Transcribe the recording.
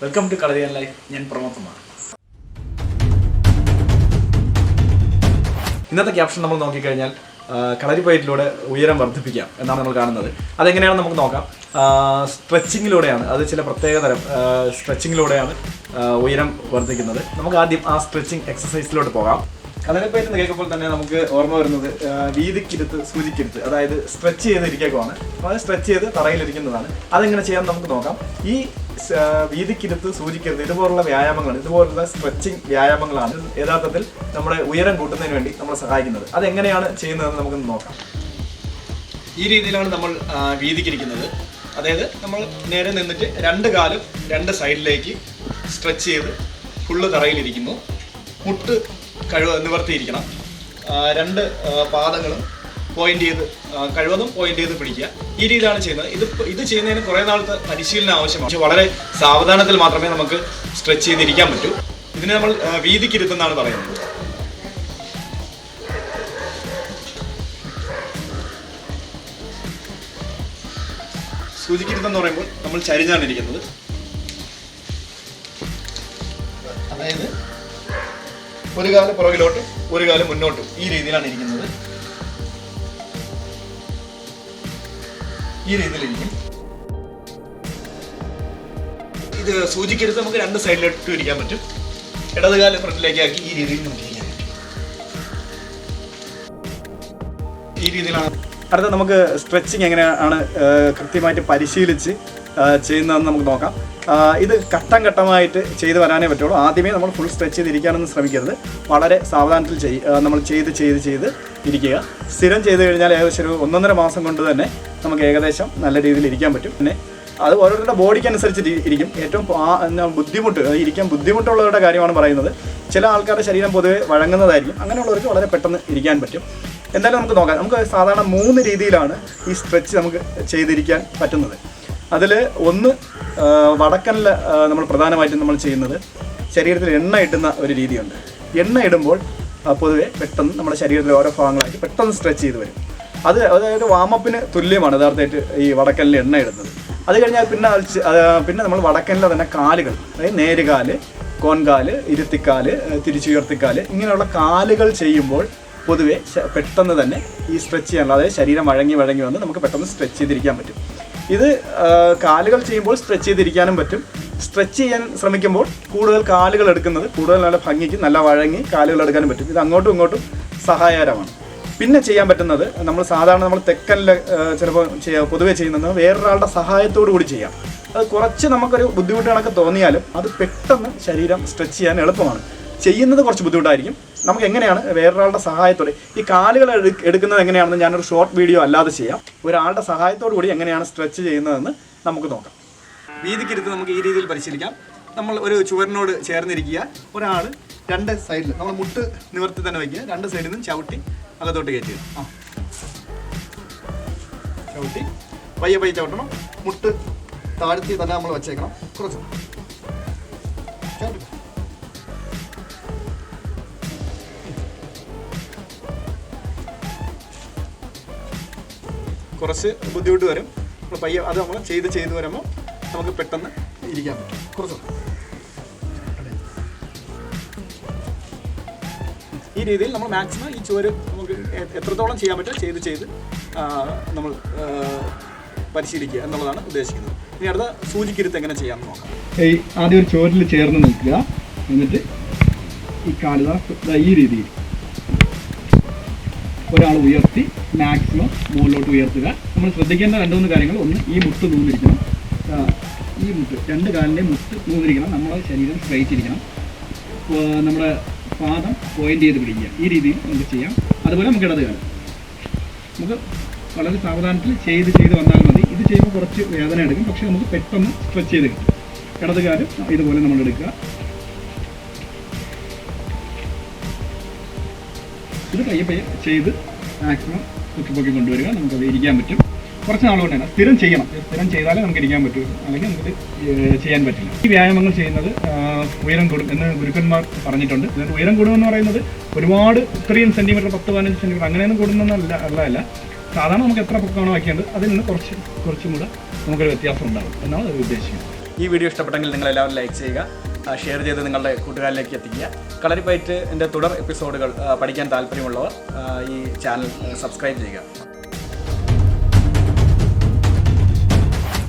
Welcome to കളരിയൻ life. ഞാൻ പ്രമോദമാണ്. ഇന്നത്തെ caption നമ്മൾ നോക്കിക്കഴിഞ്ഞാൽ കളരിപ്പയറ്റിലൂടെ ഉയരം വർദ്ധിപ്പിക്കാം എന്നാണ് നമ്മൾ കാണുന്നത്. അതെങ്ങനെയാണെന്ന് നമുക്ക് നോക്കാം. സ്ട്രെച്ചിങ്ങിലൂടെയാണ്, അത് ചില പ്രത്യേകതരം സ്ട്രെച്ചിങ്ങിലൂടെയാണ് ഉയരം വർദ്ധിക്കുന്നത്. നമുക്ക് ആദ്യം ആ സ്ട്രെച്ചിങ് എക്സസൈസിലോട്ട് പോകാം. കളരിപ്പയറ്റ് എന്ന് കേൾക്കുമ്പോൾ തന്നെ നമുക്ക് ഓർമ്മ വരുന്നത് വീതിക്കിരുത്ത് സൂചിക്കിരുത്ത്, അതായത് സ്ട്രെച്ച് ചെയ്തിരിക്കുകയാണ്. അപ്പോൾ അത് സ്ട്രെച്ച് ചെയ്ത് തറയിലിരിക്കുന്നതാണ്. അതെങ്ങനെ ചെയ്യാൻ നമുക്ക് നോക്കാം. ഈ വീതിക്കിരുത്ത് സൂചിക്കിരുത്ത് ഇതുപോലുള്ള വ്യായാമങ്ങളാണ്, ഇതുപോലുള്ള സ്ട്രെച്ചിങ് വ്യായാമങ്ങളാണ് യഥാർത്ഥത്തിൽ നമ്മുടെ ഉയരം കൂട്ടുന്നതിന് വേണ്ടി നമ്മളെ സഹായിക്കുന്നത്. അതെങ്ങനെയാണ് ചെയ്യുന്നതെന്ന് നമുക്കൊന്ന് നോക്കാം. ഈ രീതിയിലാണ് നമ്മൾ വീതിക്കിരിക്കുന്നത്. അതായത് നമ്മൾ നേരെ നിന്നിട്ട് രണ്ട് കാലും രണ്ട് സൈഡിലേക്ക് സ്ട്രെച്ച് ചെയ്ത് ഫുള്ള് തറയിലിരിക്കുന്നു. മുട്ട് നിവർത്തിയിരിക്കണം. രണ്ട് പാദങ്ങളും പോയിന്റ് ചെയ്ത് കഴിവതും പോയിന്റ് ചെയ്ത് പിടിക്കുക. ഈ രീതിയിലാണ് ചെയ്യുന്നത്. ഇത് ചെയ്യുന്നതിന് കുറേ നാളത്തെ പരിശീലനം ആവശ്യമാണ്. പക്ഷെ വളരെ സാവധാനത്തിൽ മാത്രമേ നമുക്ക് സ്ട്രെച്ച് ചെയ്തിരിക്കാൻ പറ്റൂ. ഇതിനെ നമ്മൾ വീതിക്കിരുത്തെന്നാണ് പറയുന്നത്. സൂചിക്കിരുത്തം എന്ന് പറയുമ്പോൾ നമ്മൾ ചരിഞ്ഞാണ് ഇരിക്കുന്നത്. അതായത് ഒരു കാല് പുറകിലോട്ടും ഒരു കാല് മുന്നോട്ടും ഈ രീതിയിലാണ് ഇരിക്കുന്നത്. ഈ രീതിയിലിരിക്കും. ഇത് സൂചിക്കരുത്ത് നമുക്ക് രണ്ട് സൈഡിലോട്ടും ഇരിക്കാൻ പറ്റും. ഇടതുകാല് ഫ്രണ്ടിലേക്ക് ആക്കി ഈ രീതിയിൽ നമുക്ക് ഇരിക്കാൻ പറ്റും. ഈ രീതിയിലാണ്. അടുത്ത നമുക്ക് സ്ട്രെച്ചിങ് എങ്ങനെയാണ് കൃത്യമായിട്ട് പരിശീലിച്ച് ചെയ്യുന്നതെന്ന് നമുക്ക് നോക്കാം. ഇത് ഘട്ടം ഘട്ടമായിട്ട് ചെയ്ത് വരാനേ പറ്റുള്ളൂ. ആദ്യമേ നമ്മൾ ഫുൾ സ്ട്രെച്ച് ചെയ്തിരിക്കാനൊന്നും ശ്രമിക്കരുത്. വളരെ സാവധാനത്തിൽ നമ്മൾ ചെയ്ത് ഇരിക്കുക. സ്ഥിരം ചെയ്ത് കഴിഞ്ഞാൽ ഏകദേശം ഒരു 1.5 മാസം കൊണ്ട് തന്നെ നമുക്ക് ഏകദേശം നല്ല രീതിയിൽ ഇരിക്കാൻ പറ്റും. പിന്നെ അത് ഓരോരുത്തരുടെ ബോഡിക്ക് അനുസരിച്ച് ഇരിക്കും. ഏറ്റവും ബുദ്ധിമുട്ട് ഇരിക്കാൻ ബുദ്ധിമുട്ടുള്ളവരുടെ കാര്യമാണ് പറയുന്നത്. ചില ആൾക്കാരുടെ ശരീരം പൊതുവെ വഴങ്ങുന്നതായിരിക്കും. അങ്ങനെയുള്ളവർക്ക് വളരെ പെട്ടെന്ന് ഇരിക്കാൻ പറ്റും. എന്തായാലും നമുക്ക് നോക്കാം. നമുക്ക് സാധാരണ 3 രീതിയിലാണ് ഈ സ്ട്രെച്ച് നമുക്ക് ചെയ്തിരിക്കാൻ പറ്റുന്നത്. അതിൽ ഒന്ന് വടക്കനിൽ നമ്മൾ പ്രധാനമായിട്ടും നമ്മൾ ചെയ്യുന്നത് ശരീരത്തിൽ എണ്ണ ഇടുന്ന ഒരു രീതിയുണ്ട്. എണ്ണ ഇടുമ്പോൾ പൊതുവെ പെട്ടെന്ന് നമ്മുടെ ശരീരത്തിലെ ഓരോ ഭാഗങ്ങളായിട്ട് പെട്ടെന്ന് സ്ട്രെച്ച് ചെയ്ത് വരും. അതായത് വാമപ്പിന് തുല്യമാണ് യഥാർത്ഥമായിട്ട് ഈ വടക്കനിൽ എണ്ണ ഇടുന്നത്. അത് കഴിഞ്ഞാൽ പിന്നെ നമ്മൾ വടക്കനിലെ തന്നെ കാലുകൾ, അതായത് നേരുകാല്, കോൺകാല്, ഇരുത്തിക്കാല്, തിരിച്ചുയർത്തിക്കാല്, ഇങ്ങനെയുള്ള കാലുകൾ ചെയ്യുമ്പോൾ പൊതുവെ പെട്ടെന്ന് തന്നെ ഈ സ്ട്രെച്ച് ചെയ്യാനുള്ള, അതായത് ശരീരം വഴങ്ങി വന്ന് നമുക്ക് പെട്ടെന്ന് സ്ട്രെച്ച് ചെയ്തിരിക്കാൻ പറ്റും. ഇത് കാലുകൾ ചെയ്യുമ്പോൾ സ്ട്രെച്ച് ചെയ്തിരിക്കാനും പറ്റും. സ്ട്രെച്ച് ചെയ്യാൻ ശ്രമിക്കുമ്പോൾ കൂടുതൽ കാലുകൾ എടുക്കുന്നത് കൂടുതൽ നല്ല ഭംഗിക്ക് നല്ല വഴങ്ങി കാലുകൾ എടുക്കാനും പറ്റും. ഇത് അങ്ങോട്ടും ഇങ്ങോട്ടും സഹായകരമാണ്. പിന്നെ ചെയ്യാൻ പറ്റുന്നത് നമ്മൾ തെക്കനിൽ ചിലപ്പോൾ പൊതുവെ ചെയ്യുന്നത് വേറൊരാളുടെ സഹായത്തോടു കൂടി ചെയ്യാം. അത് കുറച്ച് നമുക്കൊരു ബുദ്ധിമുട്ട് കണക്ക് തോന്നിയാലും അത് പെട്ടെന്ന് ശരീരം സ്ട്രെച്ച് ചെയ്യാൻ എളുപ്പമാണ്. ചെയ്യുന്നത് കുറച്ച് ബുദ്ധിമുട്ടായിരിക്കും. നമുക്ക് എങ്ങനെയാണ് വേറൊരാളുടെ സഹായത്തോടെ ഈ കാലുകൾ എടുക്കുന്നത് എങ്ങനെയാണെന്ന് ഞാനൊരു ഷോർട്ട് വീഡിയോ അല്ലാതെ ചെയ്യാം. ഒരാളുടെ സഹായത്തോടു കൂടി എങ്ങനെയാണ് സ്ട്രെച്ച് ചെയ്യുന്നതെന്ന് നമുക്ക് നോക്കാം. വീതിക്കിരുത്ത് നമുക്ക് ഈ രീതിയിൽ പരിശീലിക്കാം. നമ്മൾ ഒരു ചുവരിനോട് ചേർന്നിരിക്കുക. ഒരാൾ രണ്ട് സൈഡിൽ നമ്മൾ മുട്ട് നിവർത്തി തന്നെ വയ്ക്കുക. രണ്ട് സൈഡിൽ നിന്നും ചവിട്ടി അകത്തോട്ട് കയറ്റി ചവിട്ടി പയ്യെ ചവിട്ടണം. മുട്ട് താഴ്ത്തി തന്നെ നമ്മൾ വച്ചേക്കണം. കുറച്ച് ചവിട്ടി കുറച്ച് ബുദ്ധിമുട്ട് വരും. നമ്മൾ പയ്യെ അത് നമ്മൾ ചെയ്ത് വരുമ്പോൾ നമുക്ക് പെട്ടെന്ന് ഇരിക്കാൻ പറ്റും. കുറച്ച് ഈ രീതിയിൽ നമ്മൾ മാക്സിമം ഈ ചുവര് നമുക്ക് എത്രത്തോളം ചെയ്യാൻ പറ്റും ചെയ്ത് നമ്മൾ പരിശീലിക്കുക എന്നുള്ളതാണ് ഉദ്ദേശിക്കുന്നത്. ഇനി അടുത്ത സൂചിക്കിരുത്ത് എങ്ങനെ ചെയ്യാമെന്ന് നോക്കാം. ആദ്യം ഒരു ചുവരിൽ ചേർന്ന് നിൽക്കുക. എന്നിട്ട് ഈ കാലുക ഈ രീതിയിൽ ഒരാൾ ഉയർത്തി മാക്സിമം മുകളിലോട്ട് ഉയർത്തുക. നമ്മൾ ശ്രദ്ധിക്കേണ്ട 2-3 കാര്യങ്ങൾ. ഒന്ന്, ഈ മുട്ട് നൂന്നിരിക്കണം. ഈ മുട്ട് രണ്ട് കാലിൻ്റെ മുട്ട് നൂന്നിരിക്കണം. നമ്മുടെ ശരീരം സ്ട്രൈറ്റ് ഇരിക്കണം. നമ്മുടെ പാദം പോയിന്റ് ചെയ്ത് പിടിക്കുക. ഈ രീതിയിൽ നമുക്ക് ചെയ്യാം. അതുപോലെ നമുക്ക് ഇടത് കാലം നമുക്ക് വളരെ സാവധാനത്തിൽ ചെയ്ത് വന്നാൽ മതി. ഇത് ചെയ്യുമ്പോൾ കുറച്ച് വേദന എടുക്കും, പക്ഷേ നമുക്ക് പെട്ടെന്ന് സ്ട്രെച്ച് ചെയ്ത് കിട്ടും. ഇടത് കാലം ഇതുപോലെ നമ്മൾ എടുക്കുക. ഇത് പയ്യെ ചെയ്ത് മാക്സിമം പൊക്കി കൊണ്ടുവരിക. നമുക്കത് ഇരിക്കാൻ പറ്റും. കുറച്ച് നാളുകൊണ്ട് തന്നെ സ്ഥിരം ചെയ്യണം. സ്ഥിരം ചെയ്താലേ നമുക്ക് ഇരിക്കാൻ പറ്റൂ, അല്ലെങ്കിൽ നമുക്ക് ചെയ്യാൻ പറ്റില്ല. ഈ വ്യായാമങ്ങൾ ചെയ്യുന്നത് ഉയരം കൂടും എന്ന് ഗുരുക്കന്മാർ പറഞ്ഞിട്ടുണ്ട്. ഇതിന് ഉയരം കൂടുമെന്ന് പറയുന്നത് ഒരുപാട് ഇത്രയും സെൻറ്റിമീറ്റർ 10-15 സെൻറ്റിമീറ്റർ അങ്ങനെയൊന്നും കൂടുന്നതല്ല. സാധാരണ നമുക്ക് എത്ര പൊക്കമാണോ വയ്ക്കേണ്ടത് അതിൽ നിന്ന് കുറച്ചും കൂടെ നമുക്കൊരു വ്യത്യാസം ഉണ്ടാകും എന്നാണ് അത് ഉദ്ദേശിക്കുന്നത്. ഈ വീഡിയോ ഇഷ്ടപ്പെട്ടെങ്കിൽ നിങ്ങൾ എല്ലാവരും ലൈക്ക് ചെയ്യുക, ഷെയർ ചെയ്ത് നിങ്ങളുടെ കൂട്ടുകാരിലേക്ക് എത്തിക്കുക. കളരിപ്പയറ്റിൻ്റെ തുടർ എപ്പിസോഡുകൾ പഠിക്കാൻ താല്പര്യമുള്ളവർ ഈ ചാനൽ സബ്സ്ക്രൈബ് ചെയ്യുക.